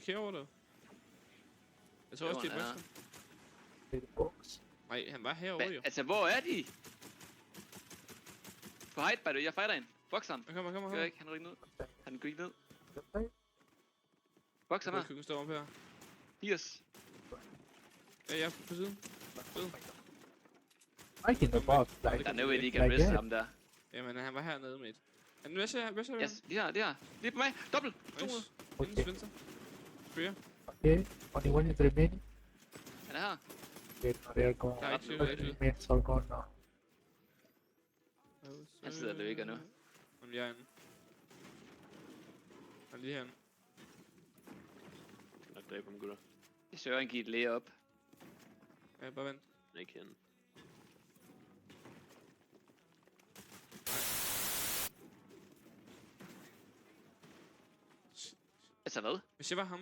herovre der. Jeg tror også, det er Boxeren. Det er boks. Nej, han var herovre jo. Altså, hvor er de? På height, by the way. Jeg fighter en. Boxeren. Kom. Gør ikke, han rykker ned. Han går ikke ned. Boxeren her. Køkken står op her. 80. Ja, jeg er på siden. I can the box. Like, Der er no way, de kan riste ham der. Jamen, han var hernede med et. Hvad så? Yes, de her. Lige på mig. Dobbelt. 200. Inden Spencer. Freer. Okay, only one is remaining. Han er her. Okay, now they are gone. Der er ikke tvivl. Teammates are gone now. Han sidder og løber nu. Om jeg er inde. Han er lige herinde. Jeg kan dræbe ham, gutter. Jeg søger en give et læge op. Ja, bare vent. Ikke hende. Altså hvad? Hvis jeg var ham,